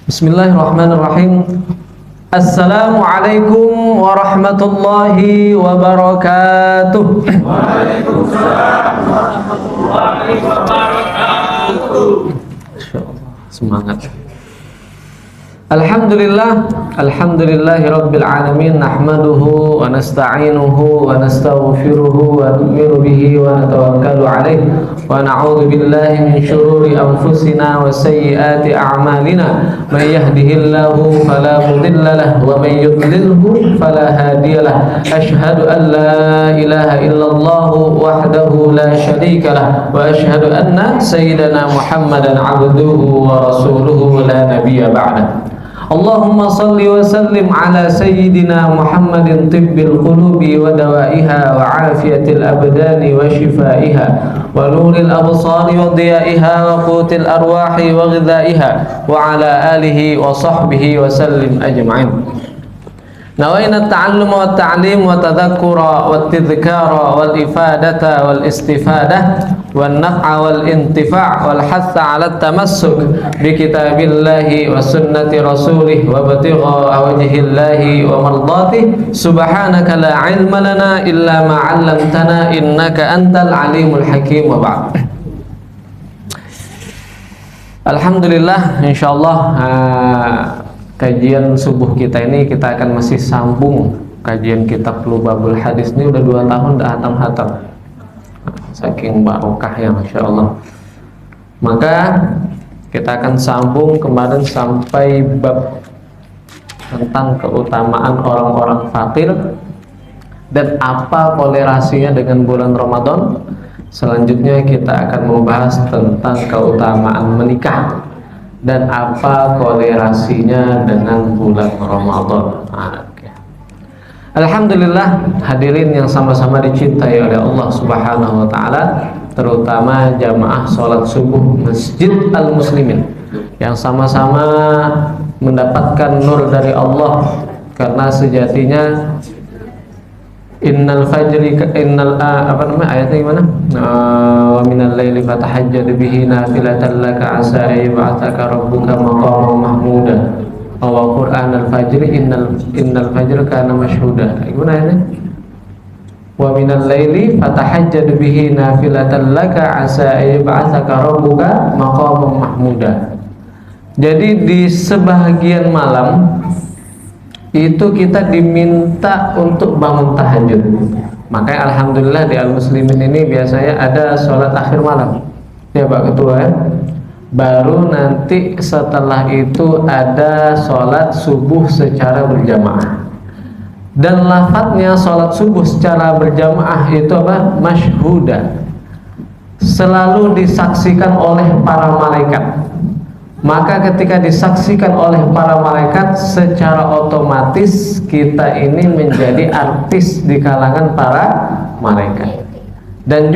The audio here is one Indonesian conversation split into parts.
Bismillahirrahmanirrahim. Assalamualaikum warahmatullahi wabarakatuh. Waalaikumsalam warahmatullahi wabarakatuh. Semangat. Alhamdulillahi rabbil alamin, nahmaduhu wa nasta'inuhu wa nastaghfiruhu wa nu'minu bihi wa natawakkalu alayh wa na'udzu billahi min shururi anfusina wa sayyiati a'malina. May yahdihillahu fala mudilla lahu wa may yudlilhu fala hadiya lahu. Asyhadu an la ilaha illallah wahdahu la syarika lahu wa asyhadu anna sayyidana Muhammadan 'abduhu wa rasuluhu la nabiyya ba'da. Allahumma salli wa sallim ala sayyidina Muhammadin tibbil qulubi wa dawaiha wa afiyatil abdani wa shifaiha wa nuril absari wa diyaiha wa qutil arwahi wa ghidaiha wa ala alihi wa sahbihi wa sallim ajma'in. Nawaina at-ta'alluma wa at-ta'lim wa tadhakkura wa at-tadhkara wal ifadata wal istifadah wan naf'a wal intifa' wal hatha 'ala at-tamassuk bi kitabillahi wa sunnati rasulih wa batigha wajhillahi wa mardatihi. Subhanaka la 'ilma lana illa ma 'allamtana innaka antal alimul hakim. Wa ba'd. Alhamdulillah, insyaallah kajian subuh kita ini kita akan masih sambung kajian kitab Lubabul Hadis. Ini udah 2 tahun dah hatam-hatam, saking barokah ya, Masya Allah. Maka kita akan sambung kemarin sampai bab tentang keutamaan orang-orang fakir dan apa kolerasinya dengan bulan Ramadan. Selanjutnya kita akan membahas tentang keutamaan menikah dan apa kolerasinya dengan bulan Ramadan. Alhamdulillah, hadirin yang sama-sama dicintai oleh Allah Subhanahu wa taala, terutama jamaah salat subuh Masjid Al-Muslimin yang sama-sama mendapatkan nur dari Allah, karena sejatinya innal fajri ayatnya gimana? Wa minal laili fatahajjad bihi nafilatan laka asa ayyab'atsaka rabbuka maqaman mahmuda. Wa qur'anal fajri innal fajra kana mashhuda. Gimana ayatnya? Wa minal laili fatahajjad bihi nafilatan laka asa ayyab'atsaka rabbuka maqaman mahmuda. Jadi di sebahagian malam itu kita diminta untuk bangun tahajud. Makanya alhamdulillah di Al-Muslimin ini biasanya ada sholat akhir malam, ya Pak Ketua ya. Baru nanti setelah itu ada sholat subuh secara berjamaah. Dan lafadznya sholat subuh secara berjamaah itu apa? Masyhuda. Selalu disaksikan oleh para malaikat. Maka ketika disaksikan oleh para malaikat, secara otomatis kita ini menjadi artis di kalangan para malaikat. Dan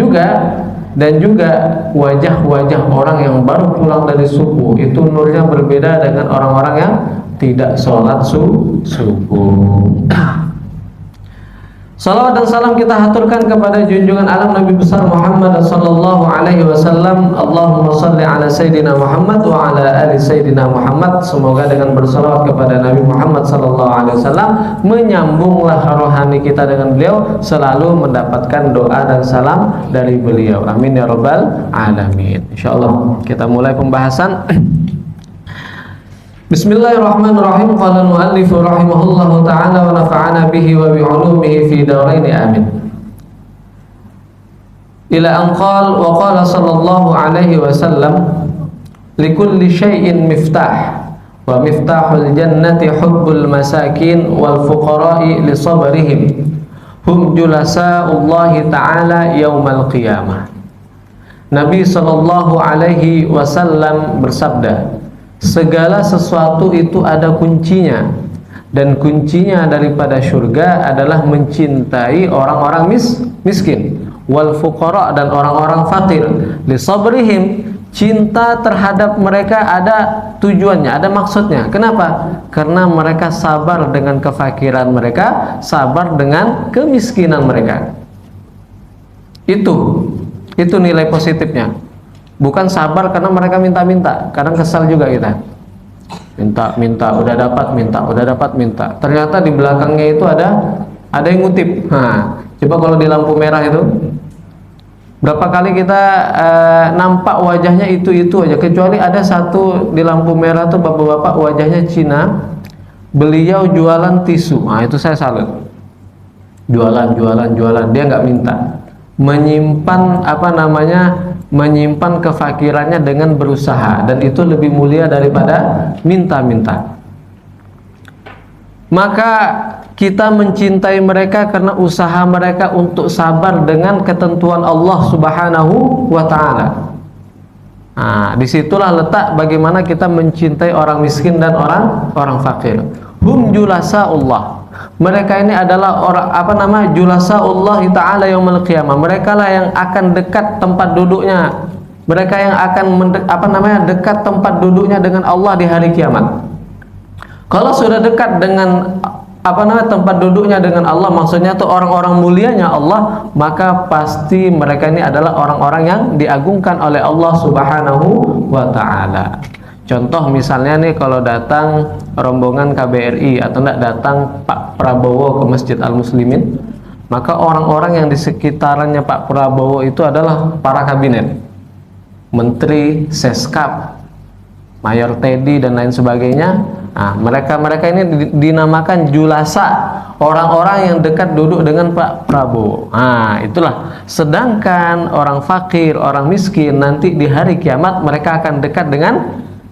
juga wajah-wajah orang yang baru pulang dari subuh itu nurnya berbeda dengan orang-orang yang tidak sholat subuh. Salawat dan salam kita haturkan kepada junjungan alam Nabi besar Muhammad sallallahu alaihi wasallam. Allahumma salli ala sayyidina Muhammad wa ala ali sayyidina Muhammad. Semoga dengan bersalawat kepada Nabi Muhammad sallallahu alaihi wasallam menyambunglah rohani kita dengan beliau, selalu mendapatkan doa dan salam dari beliau. Amin ya rabbal alamin. Insyaallah kita mulai pembahasan. Bismillahirrahmanirrahim. Qala al-muallif rahimahullahu ta'ala wa nafa'ana bihi wa bi'ulumihi fi darain amin. Ila an qala wa qala sallallahu alaihi wasallam likulli syai'in miftah wa miftahul jannati hubbul masakin wal fuqara'i li sabrihim hum julasa'ullahi ta'ala yaumal qiyamah. Nabi sallallahu alaihi wasallam bersabda, segala sesuatu itu ada kuncinya, dan kuncinya daripada surga adalah mencintai orang-orang miskin, wal fuqara, dan orang-orang fakir, li sabrihim, cinta terhadap mereka ada tujuannya, ada maksudnya. Kenapa? Karena mereka sabar dengan kefakiran mereka, sabar dengan kemiskinan mereka. Itu nilai positifnya. Bukan sabar karena mereka minta-minta, kadang kesal juga kita. minta, udah dapat, minta. Ternyata di belakangnya itu ada yang ngutip. Nah, coba kalau di lampu merah itu berapa kali kita nampak wajahnya itu aja, kecuali ada satu di lampu merah tuh bapak-bapak wajahnya Cina, beliau jualan tisu. Nah, itu saya salut. Jualan, dia nggak minta. Menyimpan kefakirannya dengan berusaha, dan itu lebih mulia daripada minta-minta. Maka kita mencintai mereka karena usaha mereka untuk sabar dengan ketentuan Allah Subhanahu wa ta'ala. Nah, disitulah letak bagaimana kita mencintai orang miskin dan orang fakir. Hum julasaullah. Mereka ini adalah orang julasaullah ta'ala yaumil qiyamah. Mereka lah yang akan dekat tempat duduknya. Mereka yang akan dekat tempat duduknya dengan Allah di hari kiamat. Kalau sudah dekat dengan tempat duduknya dengan Allah, maksudnya tuh orang-orang mulianya Allah, maka pasti mereka ini adalah orang-orang yang diagungkan oleh Allah Subhanahu wa ta'ala. Contoh misalnya nih, kalau datang rombongan KBRI atau enggak datang Pak Prabowo ke Masjid Al-Muslimin, maka orang-orang yang di sekitarannya Pak Prabowo itu adalah para kabinet, menteri, seskap, mayor Teddy dan lain sebagainya. Nah, mereka ini dinamakan julasa, orang-orang yang dekat duduk dengan Pak Prabowo. Nah, itulah. Sedangkan orang fakir, orang miskin, nanti di hari kiamat mereka akan dekat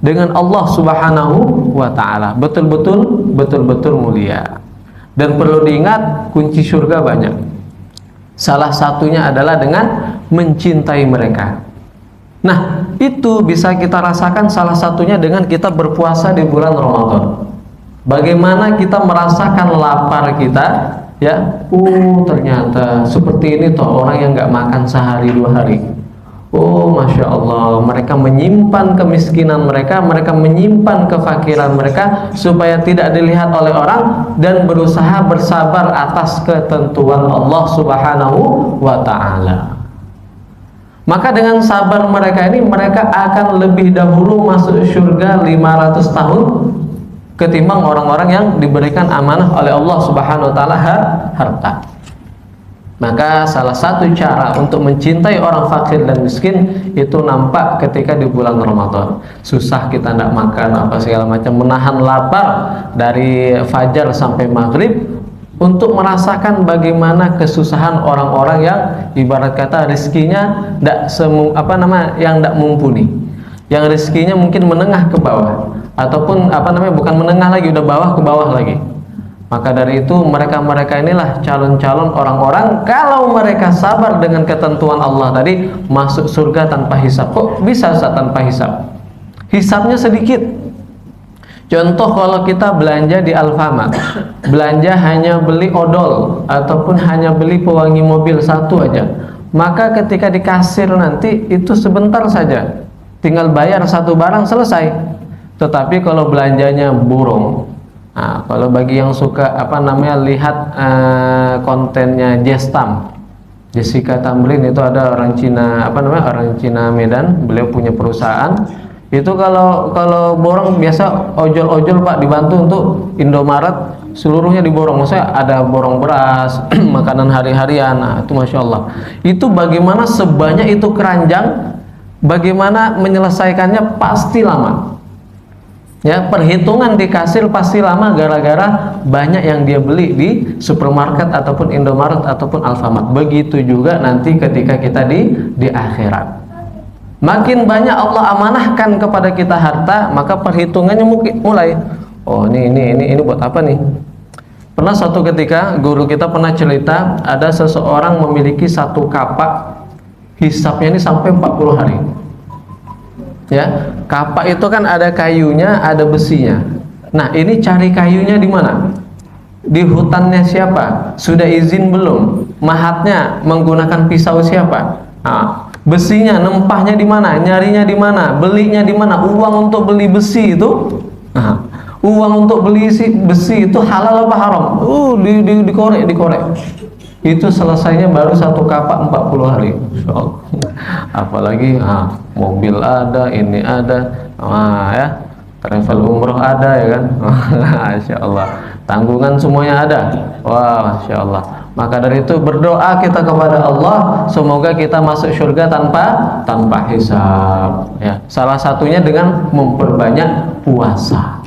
dengan Allah Subhanahu wa ta'ala. Betul-betul mulia. Dan perlu diingat, kunci surga banyak. Salah satunya adalah dengan mencintai mereka. Nah, itu bisa kita rasakan salah satunya dengan kita berpuasa di bulan Ramadan. Bagaimana kita merasakan lapar kita, ya? Ternyata seperti ini toh orang yang nggak makan sehari 2 hari. Masya Allah, mereka menyimpan kemiskinan mereka menyimpan kefakiran mereka supaya tidak dilihat oleh orang, dan berusaha bersabar atas ketentuan Allah Subhanahu wa ta'ala. Maka dengan sabar mereka ini, mereka akan lebih dahulu masuk surga 500 tahun ketimbang orang-orang yang diberikan amanah oleh Allah Subhanahu wa ta'ala harta. Maka salah satu cara untuk mencintai orang fakir dan miskin itu nampak ketika di bulan Ramadan. Susah kita tidak makan apa segala macam, menahan lapar dari fajar sampai maghrib, untuk merasakan bagaimana kesusahan orang-orang yang ibarat kata rezekinya yang tidak mumpuni, yang rezekinya mungkin menengah ke bawah, ataupun bukan menengah lagi, udah bawah ke bawah lagi. Maka dari itu mereka inilah calon-calon orang-orang, kalau mereka sabar dengan ketentuan Allah tadi, masuk surga tanpa hisab. Kok bisa tanpa hisab? Hisabnya sedikit. Contoh, kalau kita belanja di Alfamart, belanja hanya beli odol ataupun hanya beli pewangi mobil satu aja, maka ketika di kasir nanti itu sebentar saja, tinggal bayar satu barang selesai. Tetapi kalau belanjanya burung, nah, kalau bagi yang suka lihat kontennya Jessica Tamrin, itu ada orang Cina orang Cina Medan, beliau punya perusahaan. Itu kalau borong biasa ojol-ojol Pak dibantu untuk Indomaret, seluruhnya diborong. Maksudnya ada borong beras, makanan hari-harian. Nah, itu Masya Allah. Itu bagaimana sebanyak itu keranjang, bagaimana menyelesaikannya pasti lama. Ya, perhitungan di kasir pasti lama gara-gara banyak yang dia beli di supermarket ataupun Indomaret ataupun Alfamart. Begitu juga nanti ketika kita di akhirat. Makin banyak Allah amanahkan kepada kita harta, maka perhitungannya mulai. Ini buat apa nih? Pernah suatu ketika guru kita pernah cerita, ada seseorang memiliki satu kapak, hisapnya ini sampai 40 hari. Ya, kapak itu kan ada kayunya, ada besinya. Nah, ini cari kayunya di mana? Di hutannya siapa? Sudah izin belum? Mahatnya menggunakan pisau siapa? Nah, besinya, nempahnya di mana? Nyarinya di mana? Belinya di mana? Uang untuk beli besi itu, uang untuk beli besi itu halal apa haram? Dikorek. Itu selesainya baru satu kapak 40 hari. Apalagi mobil ada, ini ada, ya. travel umroh ada ya kan. Masya Allah, tanggungan semuanya ada. Wah, Masya Allah. Maka dari itu berdoa kita kepada Allah, semoga kita masuk surga tanpa hisab ya. Salah satunya dengan memperbanyak puasa.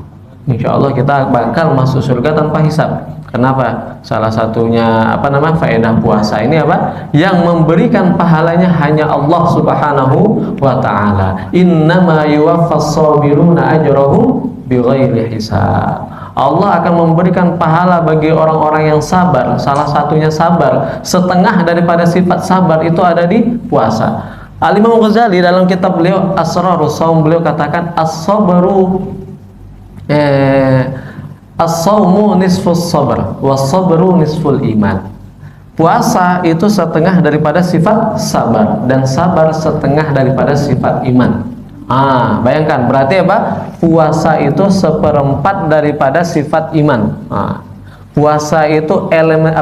Insya Allah kita bakal masuk surga tanpa hisab. Kenapa? Salah satunya faedah puasa ini apa? Yang memberikan pahalanya hanya Allah Subhanahu wa taala. Innama yuwaffas sabiruna ajrahum bighairi hisab. Allah akan memberikan pahala bagi orang-orang yang sabar. Salah satunya sabar. Setengah daripada sifat sabar itu ada di puasa. Al-Imam Ghazali dalam kitab beliau Asrarus Shaum, beliau katakan as-sabru as-shaumu nisfus sabr was-sabru nisful iman. Puasa itu setengah daripada sifat sabar dan sabar setengah daripada sifat iman. Bayangkan berarti apa? Puasa itu seperempat daripada sifat iman. Puasa itu elemen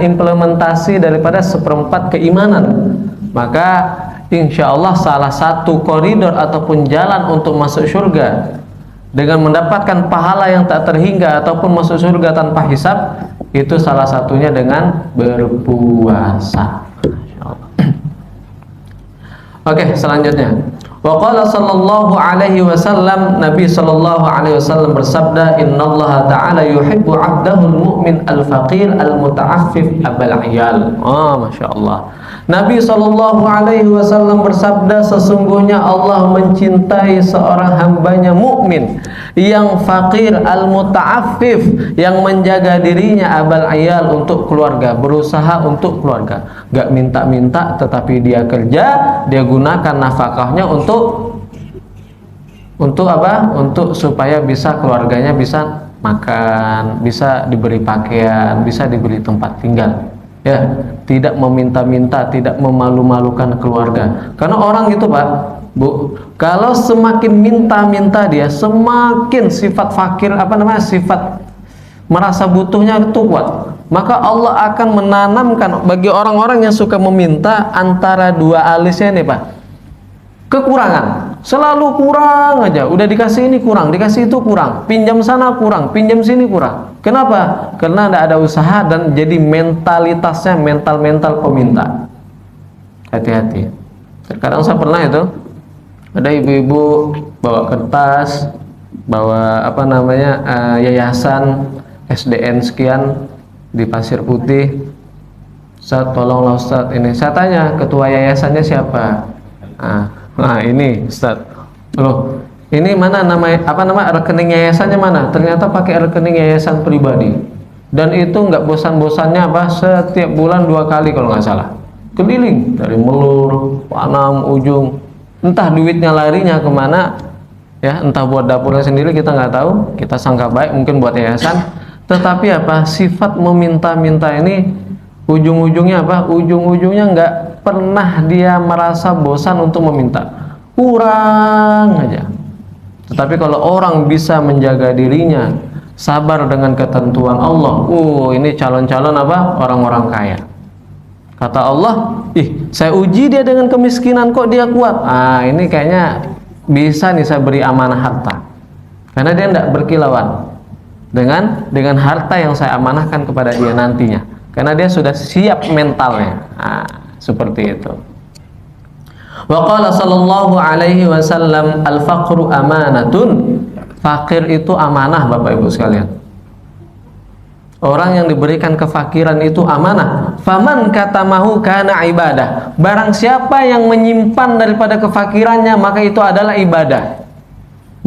implementasi daripada seperempat keimanan. Maka insya Allah salah satu koridor ataupun jalan untuk masuk surga dengan mendapatkan pahala yang tak terhingga ataupun masuk surga tanpa hisab, itu salah satunya dengan berpuasa. Oke, selanjutnya. Wa qala sallallahu alaihi wasallam, Nabi sallallahu alaihi wasallam bersabda, innallaha ta'ala yuhibbu 'abdahul mu'min al-faqir al-muta'affif abal 'iyal. Masya Allah. Nabi sallallahu alaihi wasallam bersabda, sesungguhnya Allah mencintai seorang hambanya mukmin yang fakir al-muta'affif, yang menjaga dirinya abal 'iyal, untuk keluarga, berusaha untuk keluarga, gak minta-minta tetapi dia kerja, dia gunakan nafkahnya untuk apa? Untuk supaya bisa keluarganya bisa makan, bisa diberi pakaian, bisa diberi tempat tinggal. Ya, tidak meminta-minta, tidak memalu-malukan keluarga. Karena orang itu, Pak, Bu, kalau semakin minta-minta dia, semakin sifat fakir, sifat merasa butuhnya itu kuat. Maka Allah akan menanamkan bagi orang-orang yang suka meminta antara dua alisnya nih, Pak, kekurangan. Selalu kurang aja, udah dikasih ini kurang, dikasih itu kurang, pinjam sana kurang, pinjam sini kurang. Kenapa? Karena tidak ada usaha dan jadi mentalitasnya mental peminta. Hati-hati. Terkadang saya pernah itu, ada ibu-ibu bawa kertas, bawa yayasan SDN sekian di Pasir Putih. Ustaz, tolonglah Ustaz, ini. Saya tanya, ketua yayasannya siapa? Nah ini Ustaz, loh ini mana rekening yayasannya mana? Ternyata pakai rekening yayasan pribadi, dan itu nggak bosan-bosannya setiap bulan 2 kali kalau nggak salah, keliling dari Melur, Panam, Ujung, entah duitnya larinya kemana ya, entah buat dapurnya sendiri kita nggak tahu, kita sangka baik mungkin buat yayasan, tetapi sifat meminta-minta ini ujung-ujungnya ujung-ujungnya nggak pernah dia merasa bosan untuk meminta, kurang aja. Tetapi kalau orang bisa menjaga dirinya, sabar dengan ketentuan Allah, ini calon-calon orang-orang kaya. Kata Allah, saya uji dia dengan kemiskinan kok dia kuat. Ini kayaknya bisa nih saya beri amanah harta, karena dia tidak berkilauan dengan harta yang saya amanahkan kepada dia nantinya, karena dia sudah siap mentalnya. Seperti itu. Wa qala sallallahu alaihi wasallam, al-faqru amanatun. Fakir itu amanah, Bapak Ibu sekalian. Orang yang diberikan kefakiran itu amanah. Faman katamahu kana ibadah. Barang siapa yang menyimpan daripada kefakirannya, maka itu adalah ibadah.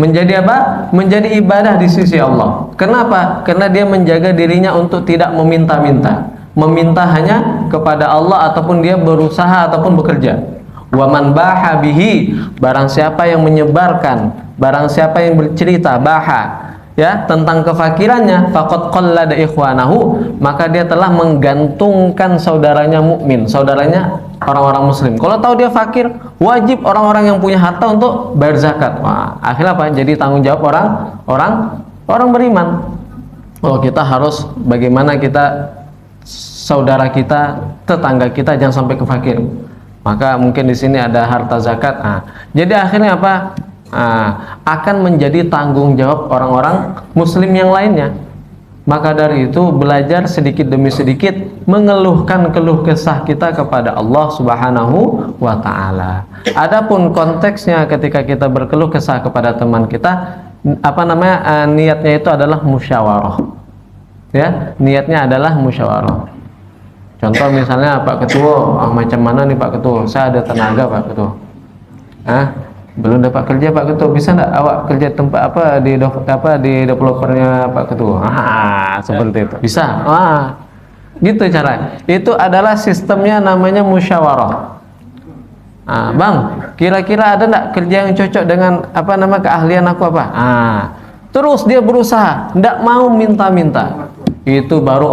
Menjadi apa? Menjadi ibadah di sisi Allah. Kenapa? Karena dia menjaga dirinya untuk tidak meminta-minta. Meminta hanya kepada Allah, ataupun dia berusaha ataupun bekerja. Wa man baha bihi, barang siapa yang menyebarkan, barang siapa yang bercerita tentang kefakirannya, faqad qallada ikhwanahu, maka dia telah menggantungkan saudaranya mukmin, saudaranya orang-orang muslim. Kalau tahu dia fakir, wajib orang-orang yang punya harta untuk bayar zakat. Akhirnya jadi tanggung jawab orang beriman. Kita harus bagaimana kita saudara kita, tetangga kita jangan sampai kefakir. Maka mungkin di sini ada harta zakat. Jadi akhirnya akan menjadi tanggung jawab orang-orang muslim yang lainnya. Maka dari itu belajar sedikit demi sedikit mengeluhkan keluh kesah kita kepada Allah Subhanahu wa taala. Adapun konteksnya ketika kita berkeluh kesah kepada teman kita, niatnya itu adalah musyawarah. Ya, niatnya adalah musyawarah. Contoh misalnya, Pak Ketua, macam mana nih Pak Ketua? Saya ada tenaga Pak Ketua. Belum dapat kerja Pak Ketua, bisa enggak awak kerja tempat di developernya Pak Ketua? Seperti itu. Bisa. Gitu cara. Itu adalah sistemnya, namanya musyawarah. Bang, kira-kira ada enggak kerja yang cocok dengan keahlian aku apa? Terus dia berusaha, enggak mau minta-minta. Itu baru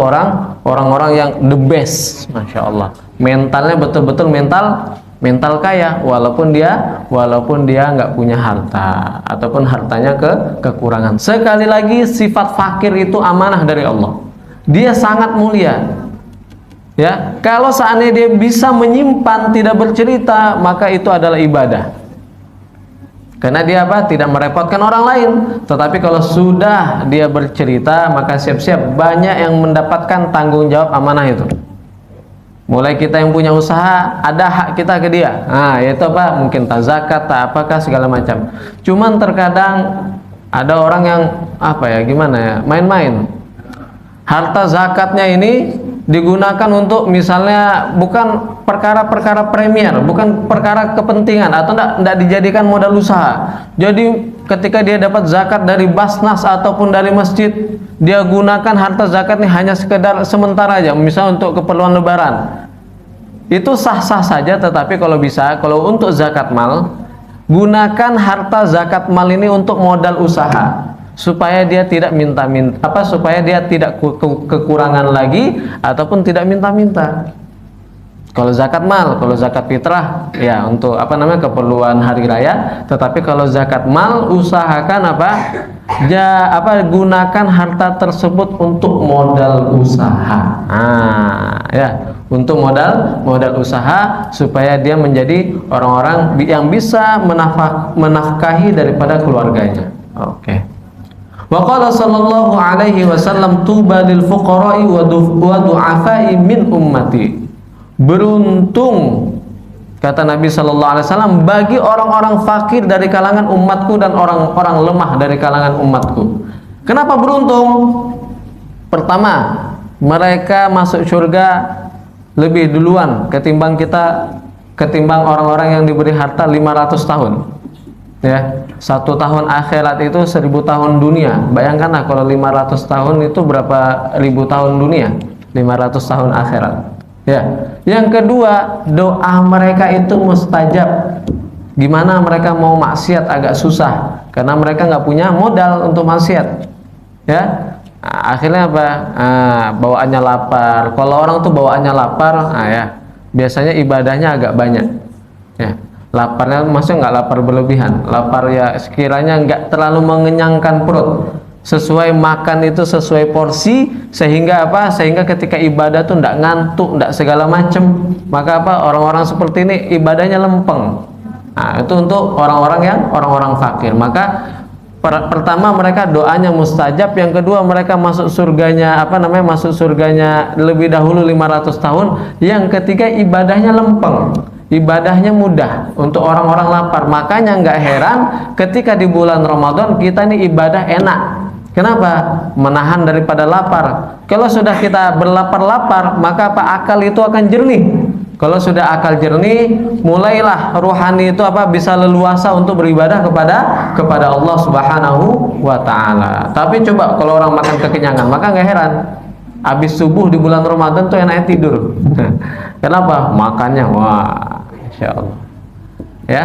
orang-orang yang the best, masya Allah. Mentalnya betul-betul mental kaya, walaupun dia nggak punya harta ataupun hartanya kekurangan. Sekali lagi, sifat fakir itu amanah dari Allah. Dia sangat mulia. Ya, kalau seandainya dia bisa menyimpan, tidak bercerita, maka itu adalah ibadah. Karena dia tidak merepotkan orang lain. Tetapi kalau sudah dia bercerita, maka siap-siap banyak yang mendapatkan tanggung jawab amanah itu. Mulai kita yang punya usaha, ada hak kita ke dia. Yaitu mungkin tak zakat, tak apakah segala macam. Cuman terkadang ada orang yang main-main. Harta zakatnya ini digunakan untuk misalnya bukan perkara-perkara premier, bukan perkara kepentingan, atau tidak dijadikan modal usaha. Jadi ketika dia dapat zakat dari Basnas ataupun dari masjid, dia gunakan harta zakat ini hanya sekedar sementara aja, misalnya untuk keperluan lebaran. Itu sah-sah saja, tetapi kalau untuk zakat mal, gunakan harta zakat mal ini untuk modal usaha, supaya dia tidak supaya dia tidak kekurangan lagi ataupun tidak minta-minta. Kalau zakat mal, kalau zakat fitrah ya untuk keperluan hari raya. Tetapi kalau zakat mal, usahakan gunakan harta tersebut untuk modal usaha. Untuk modal usaha, supaya dia menjadi orang-orang yang bisa menafkahi daripada keluarganya. Oke. Wa qala sallallahu alaihi wasallam, tuba lil fuqara'i wa du'afai min ummati. Beruntung, kata Nabi sallallahu alaihi wasallam, bagi orang-orang fakir dari kalangan umatku dan orang-orang lemah dari kalangan umatku. Kenapa beruntung? Pertama, mereka masuk surga lebih duluan ketimbang orang-orang yang diberi harta 500 tahun. Ya, 1 tahun akhirat itu 1000 tahun dunia. Bayangkanlah kalau 500 tahun itu berapa ribu tahun dunia? 500 tahun akhirat. Ya. Yang kedua, doa mereka itu mustajab. Gimana mereka mau maksiat agak susah, karena mereka nggak punya modal untuk maksiat. Ya. Akhirnya bawaannya lapar. Kalau orang tuh bawaannya lapar, biasanya ibadahnya agak banyak. Ya. Laparnya maksudnya nggak lapar berlebihan, lapar ya sekiranya nggak terlalu mengenyangkan perut, sesuai makan itu sesuai porsi, sehingga ketika ibadah tuh nggak ngantuk, nggak segala macem. Maka orang-orang seperti ini ibadahnya lempeng. Itu untuk orang-orang fakir. Maka pertama, mereka doanya mustajab. Yang kedua, mereka masuk surganya masuk surganya lebih dahulu 500 tahun. Yang ketiga, ibadahnya lempeng, ibadahnya mudah untuk orang-orang lapar. Makanya nggak heran ketika di bulan Ramadan kita ini ibadah enak. Kenapa? Menahan daripada lapar. Kalau sudah kita berlapar-lapar, maka akal itu akan jernih. Kalau sudah akal jernih, mulailah rohani itu bisa leluasa untuk beribadah kepada Allah Subhanahu wa taala. Tapi coba kalau orang makan kekenyangan, maka nggak heran habis subuh di bulan Ramadan tuh enaknya tidur. Kenapa? Makannya insyaallah. Ya.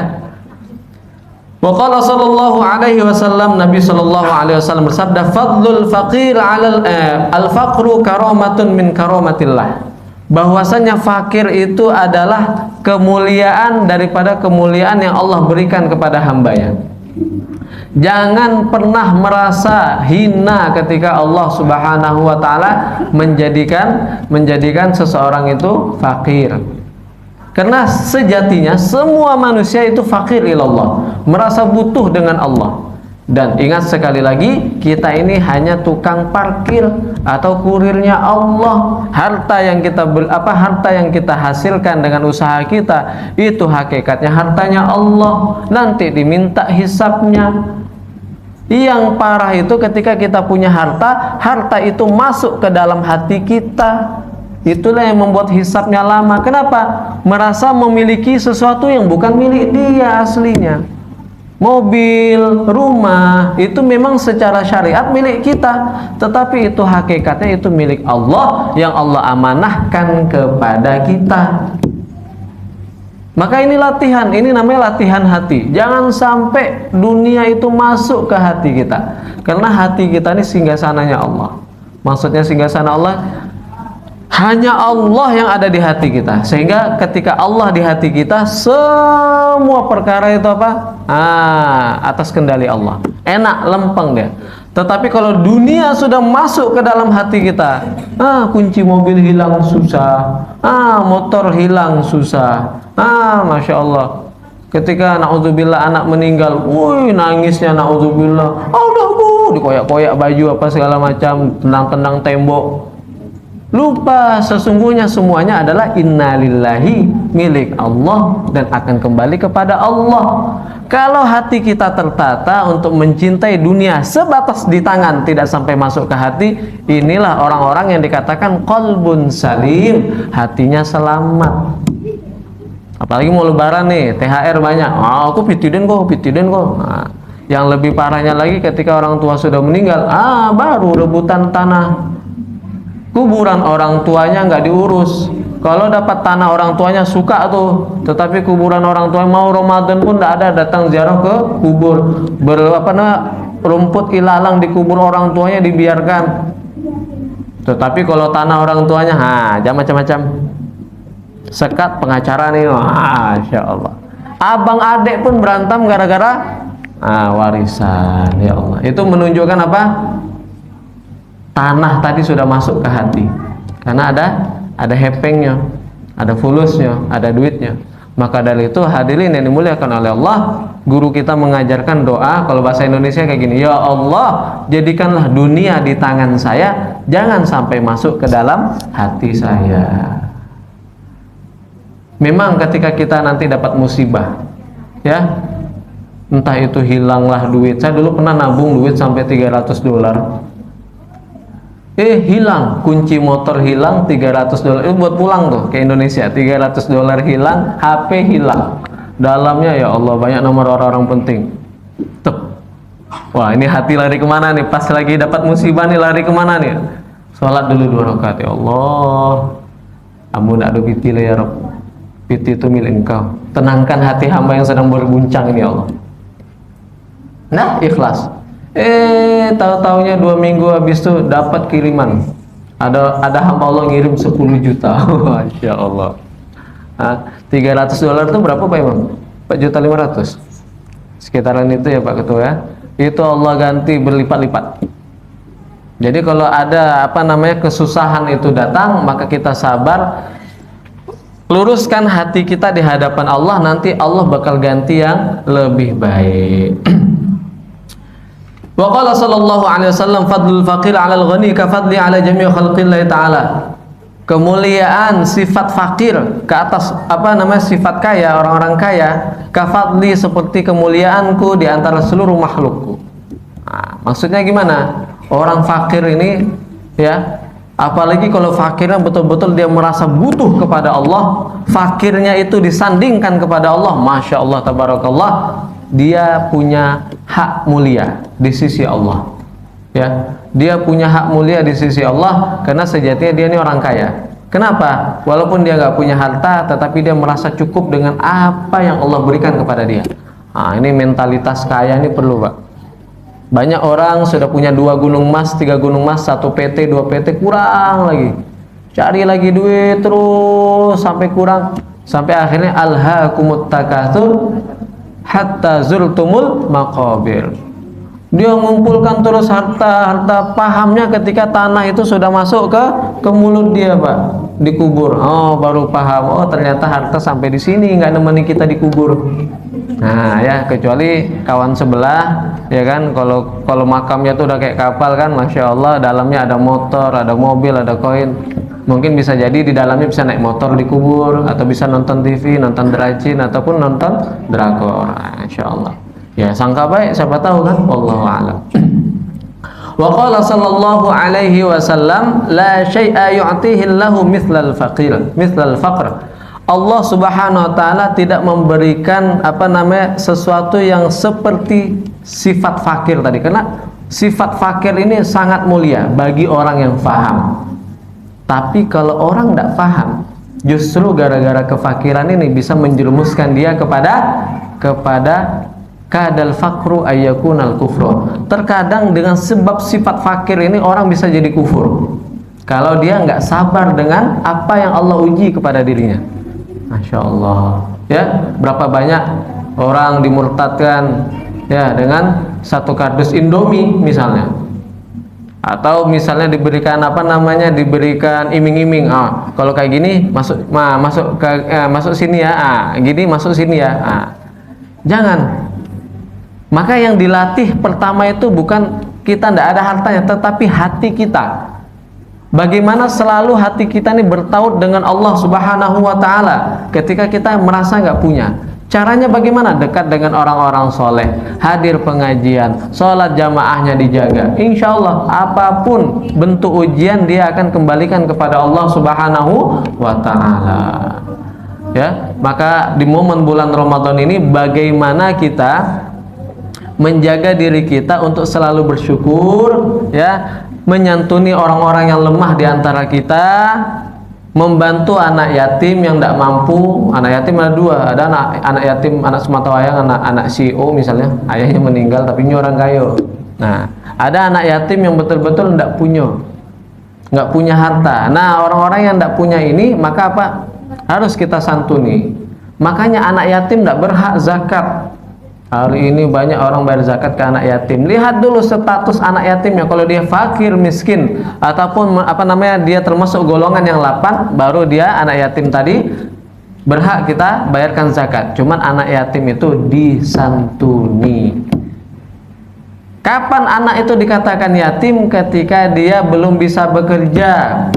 Wa qala sallallahu alaihi wasallam, Nabi sallallahu alaihi wasallam bersabda, fadlul faqir 'alal al-faqru karamatun min karamatillah. Bahwasanya fakir itu adalah kemuliaan daripada kemuliaan yang Allah berikan kepada hambanya. Jangan pernah merasa hina ketika Allah Subhanahu wa taala menjadikan seseorang itu fakir. Karena sejatinya semua manusia itu fakir ilallah, merasa butuh dengan Allah. Dan ingat sekali lagi, kita ini hanya tukang parkir atau kurirnya Allah. Harta yang kita hasilkan dengan usaha kita itu hakikatnya hartanya Allah. Nanti diminta hisapnya. Yang parah itu ketika kita punya harta, harta itu masuk ke dalam hati kita. Itulah yang membuat hisapnya lama. Kenapa? Merasa memiliki sesuatu yang bukan milik dia aslinya. Mobil, rumah itu memang secara syariat milik kita, tetapi itu hakikatnya itu milik Allah yang Allah amanahkan kepada kita. Maka ini latihan, ini namanya latihan hati. Jangan sampai dunia itu masuk ke hati kita, karena hati kita ini singgasananya Allah. Maksudnya singgasana Allah, hanya Allah yang ada di hati kita. Sehingga ketika Allah di hati kita, semua perkara itu apa? Atas kendali Allah. Enak, lempeng dia. Tetapi kalau dunia sudah masuk ke dalam hati kita, kunci mobil hilang susah, motor hilang susah, Masya Allah. Ketika na'udzubillah anak meninggal, nangisnya na'udzubillah, udah dikoyak-koyak baju apa segala macam, tendang-tendang tembok. Lupa sesungguhnya semuanya adalah innalillahi, milik Allah dan akan kembali kepada Allah. Kalau hati kita tertata untuk mencintai dunia sebatas di tangan, tidak sampai masuk ke hati, inilah orang-orang yang dikatakan qalbun salim, hatinya selamat. Apalagi mau lebaran nih, THR banyak, aku pitiden kok. Yang lebih parahnya lagi ketika orang tua sudah meninggal, baru rebutan tanah. Kuburan orang tuanya nggak diurus. Kalau dapat tanah orang tuanya suka tuh, tetapi kuburan orang tua mau Ramadan pun nggak ada datang ziarah ke kubur. Rumput ilalang di kubur orang tuanya dibiarkan. Tetapi kalau tanah orang tuanya, jangan macam-macam. Sekat pengacara nih, Masya Allah. Abang adek pun berantem gara-gara warisan, ya Allah. Itu menunjukkan apa? Tanah tadi sudah masuk ke hati, karena ada hepengnya, ada fulusnya, ada duitnya. Maka dari itu hadirin yang dimuliakan oleh Allah, guru kita mengajarkan doa, kalau bahasa Indonesia kayak gini, ya Allah, jadikanlah dunia di tangan saya, jangan sampai masuk ke dalam hati saya. Memang ketika kita nanti dapat musibah, ya, entah itu hilanglah duit. Saya dulu pernah nabung duit sampai $300. Hilang, kunci motor hilang, $300. Itu buat pulang tuh ke Indonesia. $300 hilang, HP hilang. Dalamnya ya Allah banyak nomor orang-orang penting. Wah, ini hati lari kemana nih? Pas lagi dapat musibah nih, lari kemana nih? Sholat dulu 2 rakaat, ya Allah. Ampun adu piti ya Rabb. Piti itu milik Engkau. Tenangkan hati hamba yang sedang berguncang ini ya Allah. Nah, ikhlas. Tahu-taunya 2 minggu habis itu dapat kiriman. Ada hamba Allah ngirim 10 juta. Masya Allah. $300 itu berapa Pak Imam? 4.500.000. Sekitaran itu ya Pak Ketua ya. Itu Allah ganti berlipat-lipat. Jadi kalau ada kesusahan itu datang, maka kita sabar, luruskan hati kita di hadapan Allah, nanti Allah bakal ganti yang lebih baik. Wa qala sallallahu alaihi wasallam fadlul faqir 'alal ghani ka fadli 'ala jami' khalqillah ta'ala. Kemuliaan sifat fakir ke atas sifat kaya, orang-orang kaya, ka fadli seperti kemuliaanku di antara seluruh makhlukku. Maksudnya gimana? Orang fakir ini ya, apalagi kalau fakirnya betul-betul dia merasa butuh kepada Allah, fakirnya itu disandingkan kepada Allah, Masya Allah tabarakallah, dia punya hak mulia di sisi Allah ya. Dia punya hak mulia di sisi Allah karena sejatinya dia ini orang kaya. Kenapa? Walaupun dia nggak punya harta, tetapi dia merasa cukup dengan apa yang Allah berikan kepada dia. Ini mentalitas kaya ini perlu Pak. Banyak orang sudah punya 2 gunung emas, 3 gunung emas, 1 PT, 2 PT, kurang lagi, cari lagi duit terus sampai kurang, sampai akhirnya alhaakumut takatsur hatta zultumul maqabir. Dia mengumpulkan terus harta, pahamnya ketika tanah itu sudah masuk ke ke mulut dia, Pak, dikubur. Oh, baru paham. Oh, ternyata harta sampai di sini, nggak nemeni kita dikubur. Nah, ya, kecuali kawan sebelah, ya kan, kalau makamnya tuh udah kayak kapal kan, masya Allah, dalamnya ada motor, ada mobil, ada koin. Mungkin bisa jadi di dalamnya bisa naik motor dikubur, atau bisa nonton TV, nonton Dracin, ataupun nonton drakor. Masya Allah. Ya, sangka baik, siapa tahu kan? Wallahu a'lam. Wa qala sallallahu alaihi wasallam la syai'a yu'tihi Allahu mithlal faqr. Allah Subhanahu wa taala tidak memberikan sesuatu yang seperti sifat fakir tadi, karena sifat fakir ini sangat mulia bagi orang yang faham. Tapi kalau orang tidak faham, justru gara-gara kefakiran ini bisa menjerumuskan dia kepada kadal fakru ayyakunal kufru. Terkadang dengan sebab sifat fakir ini orang bisa jadi kufur kalau dia nggak sabar dengan apa yang Allah uji kepada dirinya. Masya Allah, ya, berapa banyak orang dimurtadkan ya dengan satu kardus Indomie misalnya, atau misalnya diberikan diberikan iming-iming, kalau kayak gini masuk sini ya, gini masuk sini ya. Jangan. Maka yang dilatih pertama itu bukan kita tidak ada hartanya, tetapi hati kita. Bagaimana selalu hati kita ini bertaut dengan Allah Subhanahu wa taala ketika kita merasa nggak punya. Caranya bagaimana? Dekat dengan orang-orang soleh, hadir pengajian, sholat jamaahnya dijaga. Insya Allah apapun bentuk ujian dia akan kembalikan kepada Allah Subhanahu wa taala. Ya, maka di momen bulan Ramadan ini bagaimana kita menjaga diri kita untuk selalu bersyukur, ya, menyantuni orang-orang yang lemah di antara kita, membantu anak yatim yang tidak mampu. Anak yatim ada dua, ada anak yatim, anak sematawayang, anak CEO misalnya, ayahnya meninggal tapi ini orang kaya. Nah, ada anak yatim yang betul-betul tidak punya harta. Nah, orang-orang yang tidak punya ini, maka apa? Harus kita santuni. Makanya anak yatim tidak berhak zakat. Hari ini banyak orang bayar zakat ke anak yatim. Lihat dulu status anak yatimnya. Kalau dia fakir, miskin, ataupun dia termasuk golongan yang 8, baru dia anak yatim tadi berhak kita bayarkan zakat. Cuman anak yatim itu disantuni. Kapan anak itu dikatakan yatim? Ketika dia belum bisa bekerja,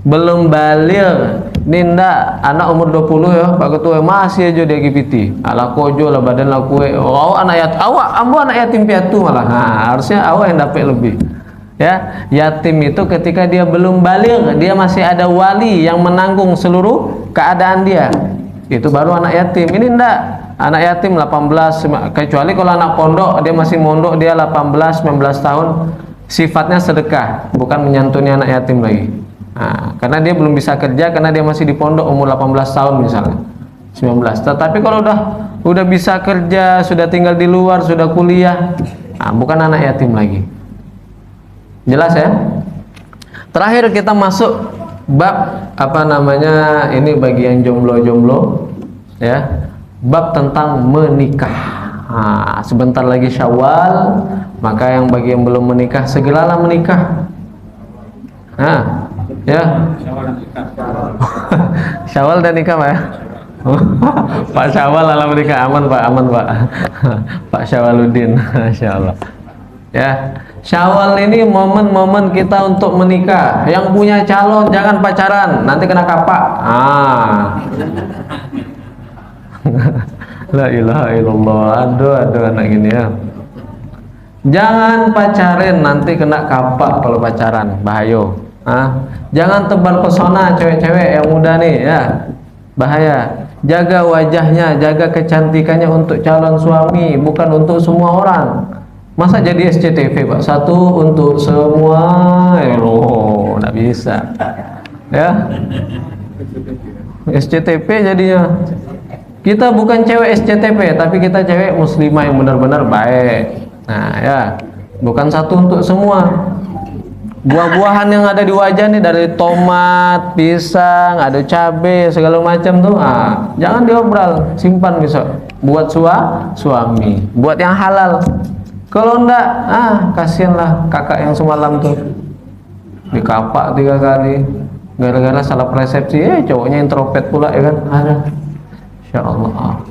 belum baligh. Ninda anak umur 20 ya, Pak Ketua masih aja dia gipiti. Ala kojo lah badan lah kue. Oh, anak yatim piatu malah. Nah, harusnya awak yang dapat lebih. Ya, yatim itu ketika dia belum baligh, dia masih ada wali yang menanggung seluruh keadaan dia. Itu baru anak yatim. Ini ndak anak yatim 18, kecuali kalau anak pondok, dia masih mondok, dia 18 19 tahun, sifatnya sedekah, bukan menyantuni anak yatim lagi. Nah, karena dia belum bisa kerja, karena dia masih di pondok umur 18 tahun misalnya, 19. Tetapi kalau udah bisa kerja, sudah tinggal di luar, sudah kuliah, bukan anak yatim lagi. Jelas ya? Terakhir kita masuk bab ini bagian jomblo-jomblo ya, bab tentang menikah. Sebentar lagi Syawal, maka yang bagi yang belum menikah segeralah menikah. Ya, Syawal dan nikah Pak ya. Pak Syawal alam menikah, aman Pak Pak Syawaludin, Masya Allah. Ya, Syawal ini momen-momen kita untuk menikah. Yang punya calon jangan pacaran, nanti kena kapak. La ilaha illallah. Aduh anak gini ya. Jangan pacarin, nanti kena kapak kalau pacaran, bahaya. Jangan tebar pesona cewek-cewek yang muda nih ya, bahaya. Jaga wajahnya, jaga kecantikannya untuk calon suami, bukan untuk semua orang. Masa jadi SCTV Pak, satu untuk semua, nggak bisa ya. SCTV jadinya. Kita bukan cewek SCTV, tapi kita cewek muslimah yang benar-benar baik. Nah ya, bukan satu untuk semua. Buah-buahan yang ada di wajah nih, dari tomat, pisang, ada cabai, segala macam tuh, jangan diobral, simpan besok buat suami, buat yang halal. Kalau enggak, kasihanlah kakak yang semalam tuh. dikapak 3 kali gara-gara salah persepsi, cowoknya introvert pula ya kan, ada. Insyaallah.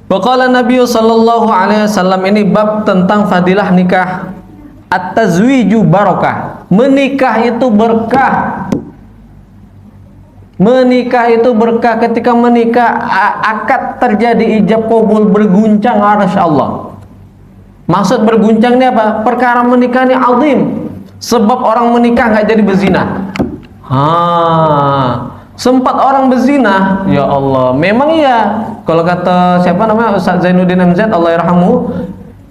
Waqala Nabi sallallahu alaihi wasallam, ini bab tentang fadilah nikah. At-tazwiju barakah, menikah itu berkah. Menikah itu berkah. Ketika menikah akad terjadi ijab kabul, berguncang arsy Allah. Maksud berguncang ini apa? Perkara menikah ini azim. Sebab orang menikah nggak jadi berzina. Sempat orang berzina, ya Allah. Memang iya. Kalau kata siapa namanya Ustaz Zainuddin MZ, Allah yarhamu,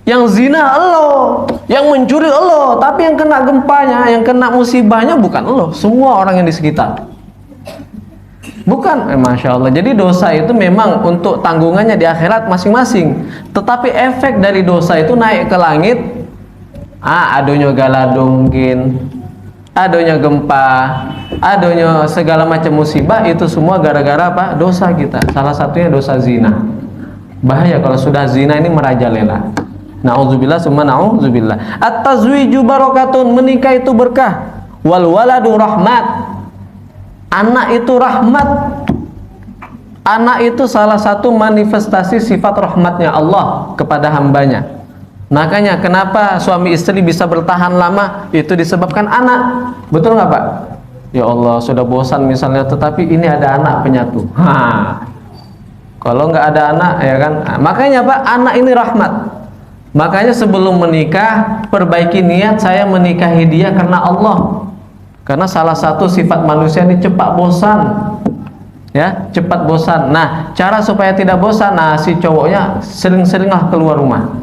yang zina Allah, yang mencuri Allah, tapi yang kena gempanya, yang kena musibahnya bukan Allah, semua orang yang di sekitar. Bukan, Masya Allah. Jadi dosa itu memang untuk tanggungannya di akhirat masing-masing. Tetapi efek dari dosa itu naik ke langit. Adanya galadungkin, adanya gempa, adanya segala macam musibah, itu semua gara-gara apa? Dosa kita. Salah satunya dosa zina. Bahaya kalau sudah zina ini merajalela. Nauzubillah summa nauzubillah. At-tazwiju barakatun, menikah itu berkah. Wal waladu rahmat. Anak itu rahmat. Anak itu salah satu manifestasi sifat rahmatnya Allah kepada hambanya. Makanya kenapa suami istri bisa bertahan lama, itu disebabkan anak. Betul nggak Pak? Ya Allah, sudah bosan misalnya, tetapi ini ada anak penyatu. Kalau nggak ada anak, ya kan? Makanya Pak, anak ini rahmat. Makanya sebelum menikah, perbaiki niat, saya menikahi dia karena Allah. Karena salah satu sifat manusia ini cepat bosan, ya, cepat bosan. Nah, cara supaya tidak bosan, si cowoknya sering-seringlah keluar rumah,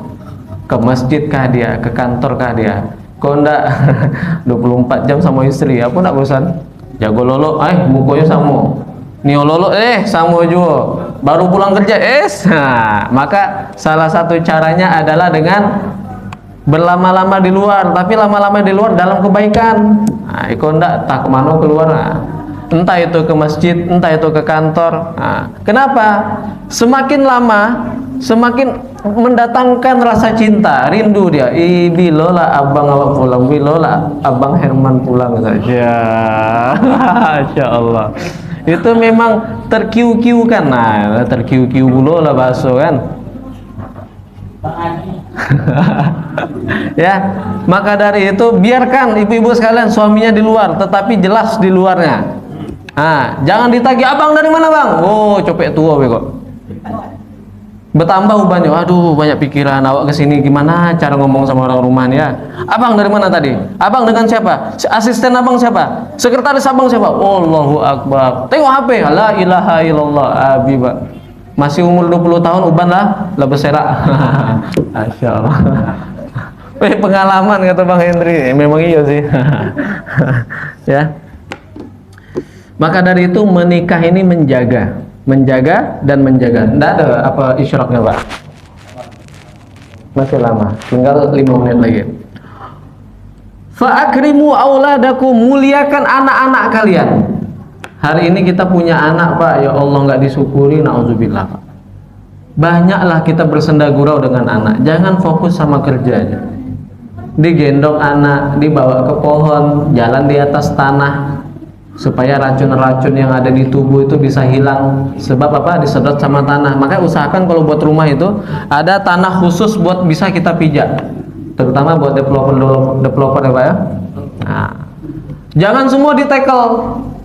ke masjid kah dia, ke kantor kah dia. Kok enggak 24 jam sama istri, aku enggak bosan. Jago lolo, mukanya sama. Nio lolo, sama juga. Baru pulang kerja, maka salah satu caranya adalah dengan berlama-lama di luar, tapi lama-lama di luar dalam kebaikan. Iko ndak tak kemana keluar. Entah itu ke masjid, entah itu ke kantor. Kenapa? Semakin lama, semakin mendatangkan rasa cinta, rindu dia. Bilola abang awak pulang, bilola abang Herman pulang saja. Masya Allah. Itu memang terkiu-kiu kan. Terkiu-kiu bulo lah bakso kan. Ya, maka dari itu biarkan ibu-ibu sekalian suaminya di luar, tetapi jelas di luarnya. Jangan ditagih, abang dari mana bang? Copek tua kok. Bertambah ubannya, aduh banyak pikiran, awak kesini gimana cara ngomong sama orang rumah ya? Abang dari mana tadi? Abang dengan siapa? Asisten abang siapa? Sekretaris abang siapa? Allahu Akbar. Tengok HP, la ilaha illallah, abi Pak. Masih umur 20 tahun uban lah beserak. Masya Allah. Pengalaman kata Bang Hendri, memang iya sih. Ya. Maka dari itu menikah ini menjaga dan menjaga. Tidak ada apa isyroknya Pak? Masih lama, tinggal 5 menit lagi. Fa'akrimu auladakum, muliakan anak-anak kalian. Hari ini kita punya anak Pak, ya Allah nggak disyukuri, na'udzubillah Pak. Banyaklah kita bersenda gurau dengan anak. Jangan fokus sama kerjanya. Digendong anak, dibawa ke pohon, jalan di atas tanah, supaya racun-racun yang ada di tubuh itu bisa hilang. Sebab apa? Disedot sama tanah. Makanya usahakan kalau buat rumah itu ada tanah khusus buat bisa kita pijak, terutama buat developer ya Pak ya. Jangan semua ditekel,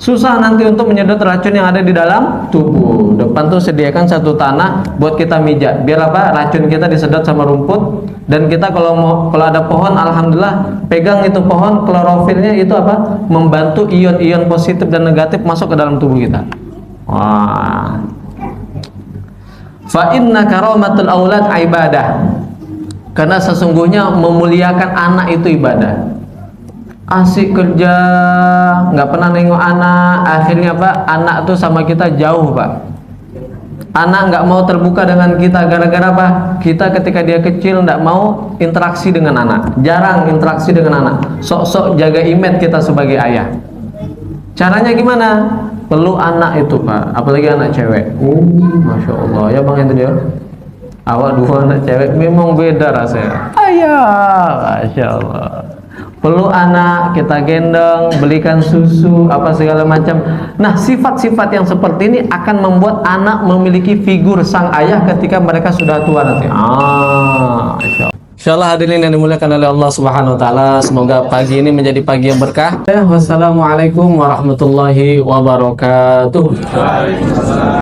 susah nanti untuk menyedot racun yang ada di dalam tubuh. Depan tuh sediakan satu tanah buat kita mijak, biar apa? Racun kita disedot sama rumput. Dan kita kalau ada pohon, alhamdulillah pegang itu pohon, klorofilnya itu apa? Membantu ion-ion positif dan negatif masuk ke dalam tubuh kita. Fa inna karamatul aulad ibadah. Karena sesungguhnya memuliakan anak itu ibadah. Asik kerja, nggak pernah nengok anak, akhirnya Pak, anak tuh sama kita jauh Pak. Anak nggak mau terbuka dengan kita, gara-gara apa? Kita ketika dia kecil nggak mau interaksi dengan anak, jarang interaksi dengan anak, sok-sok jaga image kita sebagai ayah. Caranya gimana? Peluk anak itu Pak, apalagi anak cewek. Masya Allah, ya Bang itu dia. Awak 2 anak cewek memang beda rasanya. Ayah, Masya Allah. peluk anak, kita gendong, belikan susu, apa segala macam. Nah, sifat-sifat yang seperti ini akan membuat anak memiliki figur sang ayah ketika mereka sudah tua nanti. Insyaallah hadirin yang dimuliakan oleh Allah Subhanahu wa taala, semoga pagi ini menjadi pagi yang berkah. Wassalamualaikum warahmatullahi wabarakatuh.